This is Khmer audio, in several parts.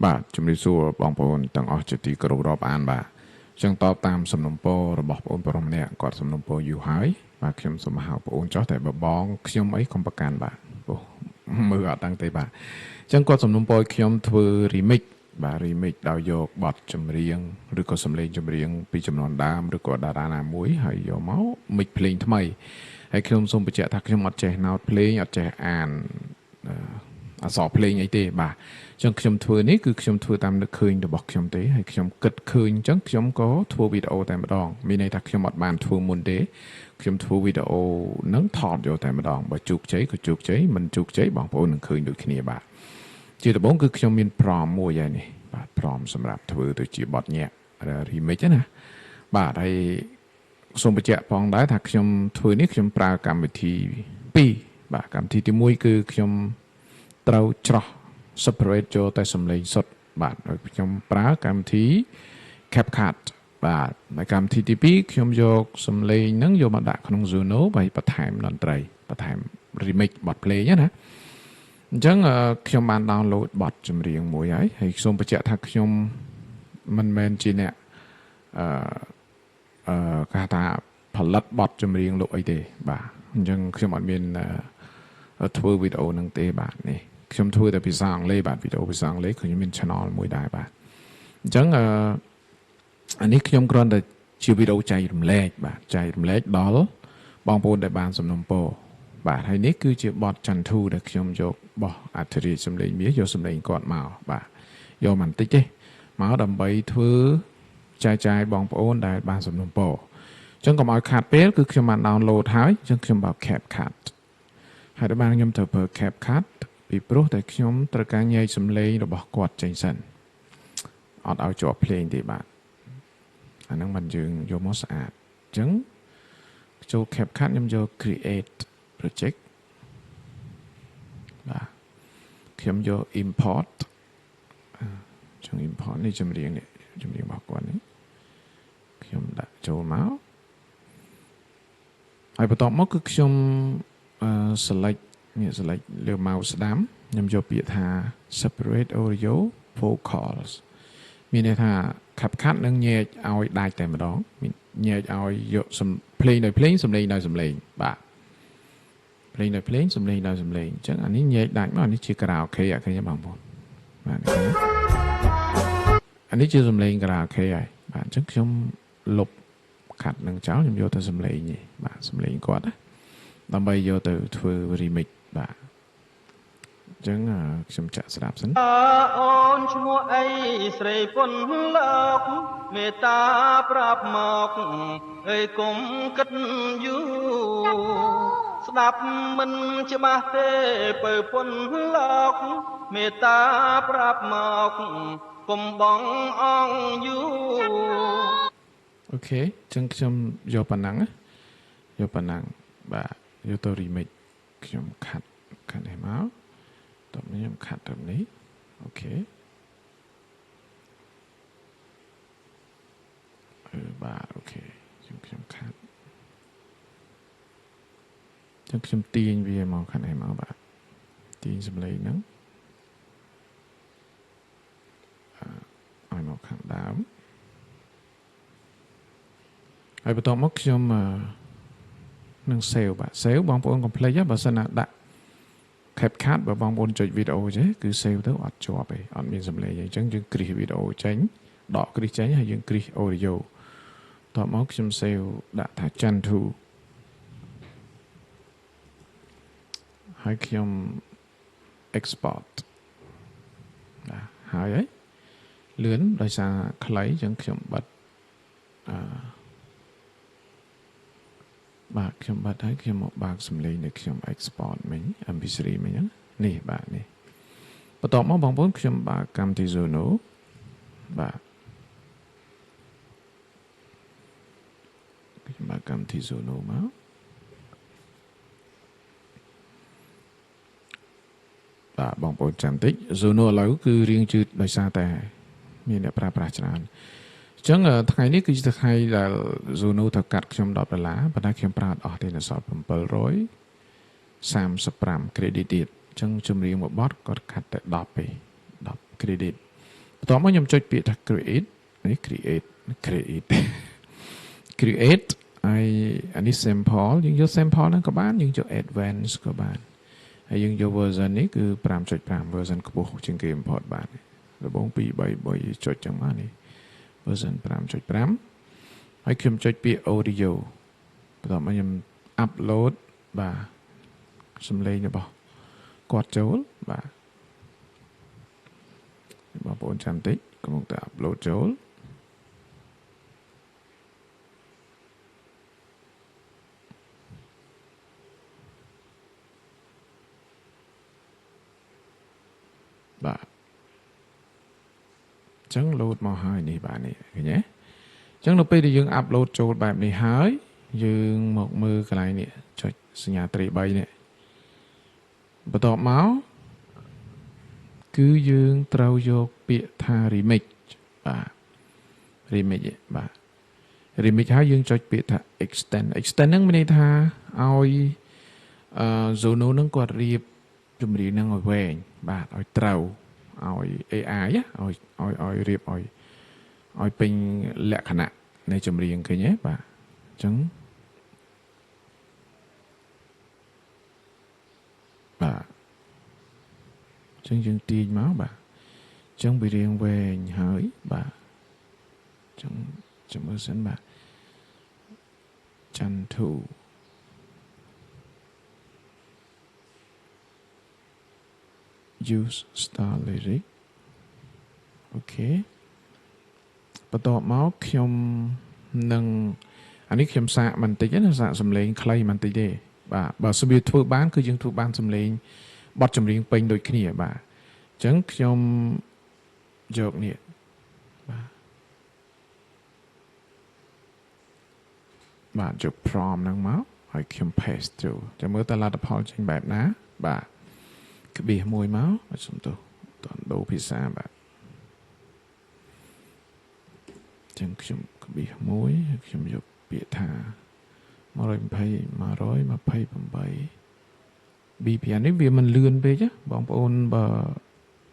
បាទជំរាបសួរបងប្អូនទាំងអស់ជាទីគោរពរាប់អានបាទចឹងតបតាមសំណុំពររបស់បងប្អូនម្នាក់គាត់សំណុំពរយូរហើយបាទខ្ញុំសូមហៅបងប្អូនចោះតែបងខ្ញុំអីកុំប្រកាន់បាទអូមើលអត់ដឹងទេបាទចឹងគាត់សំណុំពរខ្ញុំធ្វើ remix បាទ remix ដោយយកបទចម្រៀងឬក៏សំឡេងចម្រៀងពីចំនួនដើមឬក៏តារាណាមួយហើយយកមក mix ភ្លេងថ្មីហើយខ្ញុំសូមបញ្ជាក់ថាខ្ញុំអត់ចេះ note ភ្លេងអត់ចេះអានអក្សរភ្លេងអីទេបាទអញ្ចឹងខ្ញុំធ្វើនេះគឺខ្ញុំធ្វើតាមនឹកឃើញរបស់ខ្ញុំទេហើយខ្ញុំគិតឃើញអញ្ចឹងខ្ញុំក៏ធ្វើវីដេអូតែម្ដងមានន័យថាខ្ញុំអត់បានធ្វើមុនទេខ្ញុំធ្វើវីដេអូនឹងថតយកតែម្ដងបើជោគជ័យក៏ជោគជ័យមិនជោគជ័យបងប្អូននឹងឃើញដូចគ្នាបាទជាដំបូងគឺខ្ញុំមានព្រមមួយហើយនេះបាទព្រមសម្រាប់ធ្វើទៅជាបទញាក់ remix ណាបាទហើយសូមបញ្ជាក់ផងដែរថាខ្ញុំធ្វើនេះខ្ញុំប្រើកម្មវិធី2បាទកម្មវិធីទី1គឺខ្ញុំត្រូវច្រោះ separate ចូលតែសំឡេងសុទ្ធបាទហើយខ្ញុំប្រើកម្មវិធី CapCut បាទហើយកម្មវិធីទី2ខ្ញុំយកសំឡេងហ្នឹងយកមកដាក់ក្នុង Juno ហើយបន្ថែមតន្ត្រីបន្ថែម remix បទភ្លេងណាអញ្ចឹងខ្ញុំបាន download បទចម្រៀងមួយហើយសូមបញ្ជាក់ថាខ្ញុំមិនមែនជាអ្នកគេថាផលិតបទចម្រៀងលោកអីទេបាទអញ្ចឹងខ្ញុំអត់មានធ្វើវីដេអូហ្នឹងទេបាទនេះខ្ញុំធ្វើតែភាសាអង់គ្លេសបាទវីដេអូភាសាអង់គ្លេសខ្ញុំមាន channel មួយដែរបាទអញ្ចឹងអានេះខ្ញុំគ្រាន់តែជាវីដេអូចែករំលែកបាទចែករំលែកដល់បងប្អូនដែលបានសំណូមពរបាទហើយនេះគឺជាបទចន្ទធូដែលខ្ញុំយកបោះអធិរាជសម្លេងមាសយកសម្លេងគាត់មកបាទយកមិនតិចទេមកដើម្បីធ្វើចែកចាយបងប្អូនដែលបានសំណូមពរអញ្ចឹងកុំឲ្យខាតពេលគឺខ្ញុំបាន download ហើយអញ្ចឹងខ្ញុំបើក CapCut ហើយដល់បានខ្ញុំត្រូវប្រើ CapCut ពីព្រោះតែខ្ញុំត្រូវការញែកសំឡេងរបស់គាត់ចេញសិនអត់ឲ្យជាប់ភ្លេងទេបាទអាហ្នឹងមិនយើងយកមកស្អាតអញ្ចឹងចូល CapCut ខ្ញុំយក create project បាទខ្ញុំយក import ចង់ import នេះចម្រៀងរបស់គាត់នេះខ្ញុំដាក់ចូលមកហើយបន្ទាប់មកគឺខ្ញុំ select នេះ select លើ mouse ស្ដាំខ្ញុំយកពាក្យថា separate audio vocals មានន័យថា CapCut នឹងញែកឲ្យដាច់តែម្ដងញែកឲ្យយកភ្លេងដោយភ្លេងសំឡេងដោយសំឡេងបាទភ្លេងដោយភ្លេងសំឡេងដោយសំឡេងអញ្ចឹងអានេះញែកដាច់មកអានេះជា karaoke អត់ឃើញទេបងប្អូនបាទអានេះជាសំឡេង karaoke ហើយបាទអញ្ចឹងខ្ញុំលុបខាត់នឹងចោលខ្ញុំយកតែសំឡេងនេះបាទសំឡេងគាត់ណាដើម្បីយកទៅធ្វើ remix បាទអញ្ចឹងខ្ញុំចាក់ស្ដាប់សិនអូនឈ្មោះអីស្រីពុនលោកមេត្តាប្រាប់មកអើយកុំគិតយូរស្ដាប់មិនច្បាស់ទេបើពុនលោកមេត្តាប្រាប់មកកុំបងអងយូរអូខេអញ្ចឹងខ្ញុំយកប៉ុណ្ណឹងយកប៉ុណ្ណឹងបាទយកទៅ remix ខ្ញុំខាត់នេះមកតបខ្ញុំខាត់ទៅនេះអូខេបាទអូខេខ្ញុំខាត់ចឹងខ្ញុំទាញវាមកខាត់នេះមកបាទទាញសំឡេងហ្នឹងឲ្យមកខាងដើមហើយបន្ទាប់មកខ្ញុំនឹង save បាទ save បងប្អូនកុំភ្លេចបើសិនណាដាក់ CapCut បើបងប្អូនចុចវីដេអូចេះគឺ save ទៅអត់ជាប់ទេអត់មានសំឡេងអញ្ចឹងយើងគ្រីសវីដេអូចេញដកគ្រីសចេញហើយយើងគ្រីស audio តោះមកខ្ញុំ save ដាក់ថាចន្ទធូហើយខ្ញុំ export បាទហើយលឿនដោយសារខ្លីអញ្ចឹងខ្ញុំបិទបាទខ្ញុំបិទហើយខ្ញុំមកបើកសំឡេងដែលខ្ញុំ export មិញ MP3 មិញនេះបាទនេះបន្ទាប់មកបងប្អូនខ្ញុំបើកកម្មវិធី Juno បាទខ្ញុំបើកកម្មវិធី Juno មកបាទបងប្អូនចាំតិច Juno ឥឡូវគឺរៀងជឿដោយសារតែមានអ្នកប្រើប្រាស់ច្រើនអញ្ចឹងថ្ងៃនេះគឺជាថ្ងៃដែល Juno ត្រូវកាត់ខ្ញុំ$10ប៉ុន្តែខ្ញុំប្រើអស់ទេនៅសល់735 credit ទៀតអញ្ចឹងចម្រៀងមួយបទគាត់កាត់តែ10ទេ10 credit បន្ទាប់មកខ្ញុំចុចពាក្យថា create នេះ create create ហើយអានេះ sample យើងយក sample ហ្នឹងក៏បានយើងយក advanced ក៏បានហើយយើងយក version នេះគឺ 5.5 version ខ្ពស់ជាងគេ import បានដំបូង2 3ចុចចឹងមកនេះ version 5.5 ហើយខ្ញុំចុចពាក្យ audio បន្ទាប់មកខ្ញុំ upload បាទសំឡេងរបស់គាត់ចូលបាទបងប្អូនចាំតិចកំពុងតែ upload ចូលបាទចឹង load មកហើយនេះបាទនេះឃើញទេចឹងនៅពេលដែលយើង upload ចូលបែបនេះហើយយើងមកមើលកន្លែងនេះចុចសញ្ញាត្រី3នេះបន្ទាប់មកគឺយើងត្រូវយកពាក្យថា remix បាទ remix បាទ remix ហើយយើងចុចពាក្យថា extend ហ្នឹងមានន័យថាឲ្យZono ហ្នឹងគាត់រៀបចម្រៀងហ្នឹងឲ្យវែងបាទឲ្យត្រូវឲ្យ AI ឲ្យរៀបឲ្យពេញលក្ខណៈនៃចម្រៀងឃើញទេបាទអញ្ចឹងបាទអញ្ចឹងយើងទាញមកបាទអញ្ចឹងវារៀងវែងហើយបាទអញ្ចឹងចាំមើលសិនបាទច័ន្ទធូuse star lyric អូខេបន្ទាប់មកខ្ញុំនឹងអានេះខ្ញុំសាកបន្តិចណាសាកសំឡេងខ្លីបន្តិចទេបាទបើសិនវាធ្វើបានគឺយើងធ្វើបានសំឡេងបទចម្រៀងពេញដូចគ្នាបាទអញ្ចឹងខ្ញុំយកនេះបាទយក prompt ហ្នឹងមកហើយខ្ញុំ paste ចូលចាំមើលតើលទ្ធផលចេញបែបណាបាទក្បៀសមួយមកសុំទោសតនដូរភាសាបាទចឹងខ្ញុំក្បៀសមួយខ្ញុំយកពាក្យថា120 BPN នេះវាមិនលឿនពេកបងប្អូន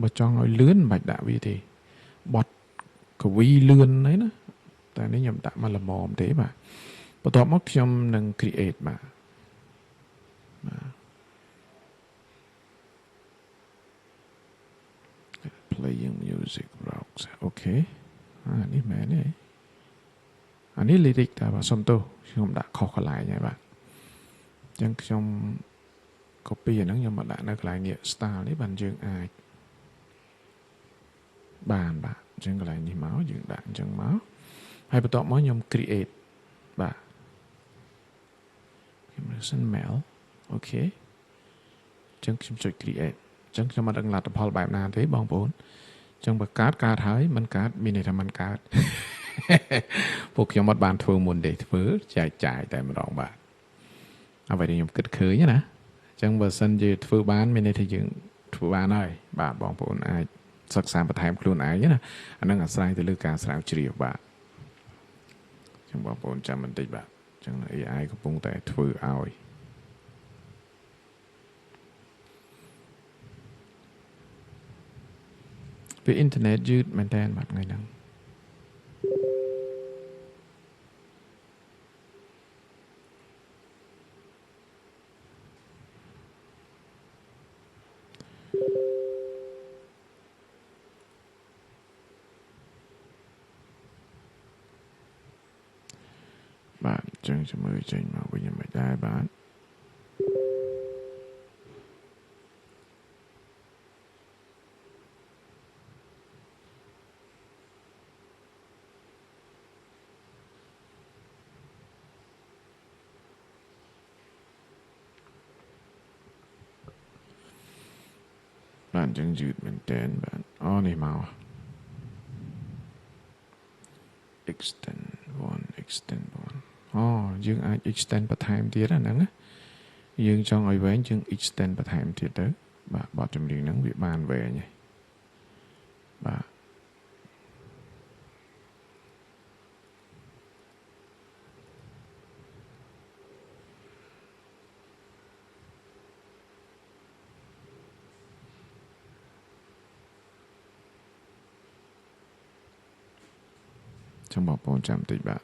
បើចង់ឲ្យលឿនមិនបាច់ដាក់វាទេបត់កវីលឿនអីណាតែនេះខ្ញុំដាក់មកល្មមទេបាទបន្ទាប់មកខ្ញុំនឹង create បាទplaying music rocks អូខេអានេះមែនទេអានេះ lyric តែបាទសុំទោសខ្ញុំដាក់ខុសកន្លែងហើយបាទអញ្ចឹងខ្ញុំ copy អាហ្នឹងខ្ញុំមកដាក់នៅកន្លែងនេះ style នេះបានយើងអាចបានបាទអញ្ចឹងកន្លែងនេះមកយើងដាក់អញ្ចឹងមកហើយបន្ទាប់មកខ្ញុំ create បាទខ្ញុំ mail អូខេអញ្ចឹងខ្ញុំចុច create អញ្ចឹងខ្ញុំមិនដឹងលទ្ធផលបែបណាទេបងប្អូនអញ្ចឹងបើកើតហើយមិនកើតមានន័យថាមិនកើតពួកខ្ញុំអត់បានធ្វើមុនទេធ្វើចែកចាយតែម្ដងបាទអ្វីដែលខ្ញុំគិតឃើញណាអញ្ចឹងបើសិនជាធ្វើបានមានន័យថាយើងធ្វើបានហើយបាទបងប្អូនអាចសិក្សាបន្ថែមខ្លួនឯងណាអានឹងអាស្រ័យទៅលើការស្រាវជ្រាវបាទអញ្ចឹងបងប្អូនចាំបន្តិចបាទអញ្ចឹង AI កំពុងតែធ្វើឲ្យវាអ៊ីនធឺណិតយឺតមែនតើបាទថ្ងៃហ្នឹងបាទអញ្ចឹងជំរឿចេញមកវិញមិនដែរបាទបាទអញ្ចឹងយឺតមែនតើបាទអូនេះមក extend one អូយើងអាច extend បន្ថែមទៀតហ្នឹងណាយើងចង់ឲ្យវែងយើង extend បន្ថែមទៀតទៅបាទបទចម្រៀងហ្នឹងវាបានវែងហើយបាទ ចឹងបងប្អូនចាំតិចបាទ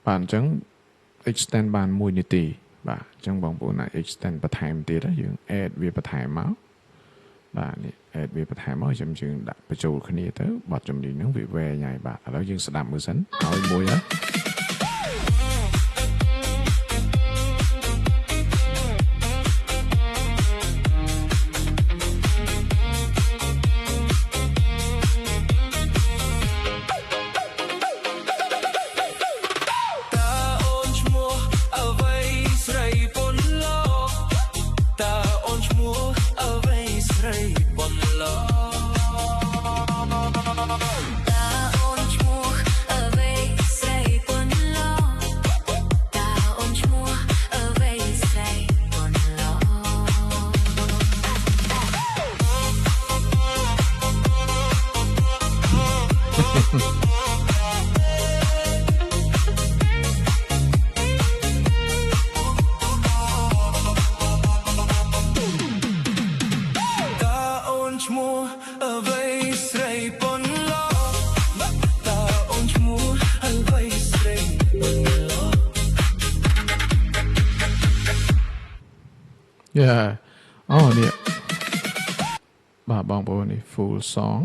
បាទអញ្ចឹង extend បាន1នាទីបាទអញ្ចឹងបងប្អូនអាច extend បន្ថែមទៀតយើង add វាបន្ថែមមកបាទនេះ add វាបន្ថែមមកយើងដាក់បញ្ចូលគ្នាទៅបទចម្រៀងហ្នឹងវាវែងហើយបាទឥឡូវយើងស្ដាប់មើលសិនឲ្យមួយហើយអូនេះបាទបងប្អូននេះ full song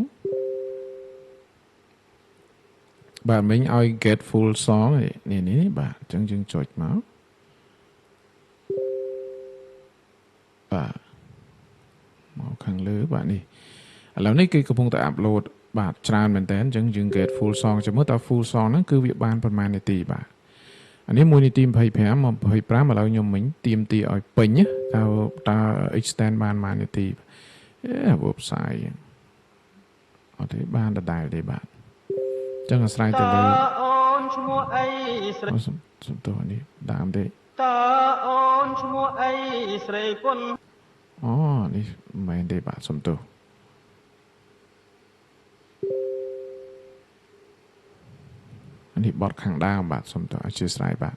បាទមិញឲ្យ get full song នេះបាទអញ្ចឹងយើងចុចមកបាទមកខាងលើបាទនេះឥឡូវនេះគេកំពុងតែ upload បាទច្រើនមែនតើអញ្ចឹងយើង get full song ចាំមើលតើ full song ហ្នឹងគឺវាបានប្រហែលនាទីបាទអានេះ1នាទី25មក25ឥឡូវខ្ញុំមិញទៀមទីឲ្យពេញតើ extend បានប៉ុន្មាននាទីwebsite អត់ទេបានដដែលទេបាទអញ្ចឹងអាស្រ័យទៅលើអូនឈ្មោះអីស្រីសំទោសនេះដើមទេតើអូនឈ្មោះអីស្រីពុនអូនេះមិនមែនទេបាទសំទោសនេះបត់ខាងដើមបាទសូមទោសអធិស្ឋានបាទ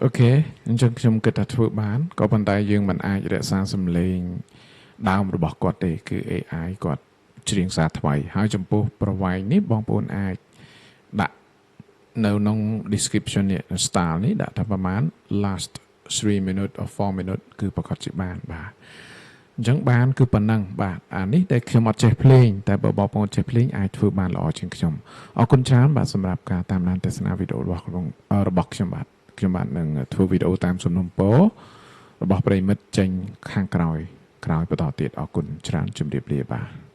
អូខេអញ្ចឹងខ្ញុំគិតថាធ្វើបានក៏ប៉ុន្តែយើងមិនអាចរក្សាសំឡេងដើមរបស់គាត់ទេគឺ AI គាត់ច្រៀងសារថ្មីហើយចំពោះប្រវែងនេះបងប្អូនអាចដាក់នៅក្នុង description នេះ style នេះដាក់ថាប្រហែល last 3 minutes or 4 minutes គឺប្រកាសជាបានបាទអញ្ចឹងបានគឺប៉ុណ្ណឹងបាទអានេះដែលខ្ញុំអត់ចេះភ្លេងតែបើបងប្អូនចេះភ្លេងអាចធ្វើបានល្អជាងខ្ញុំអរគុណច្រើនបាទសម្រាប់ការតាមដានទស្សនាវីដេអូរបស់ខ្ញុំបាទខ្ញុំបាទនឹងធ្វើវីដេអូតាមសំណុំពររបស់ប្រិមិត្តចេញខាងក្រោយបន្តទៀតអរគុណច្រើនជម្រាបលាបាទ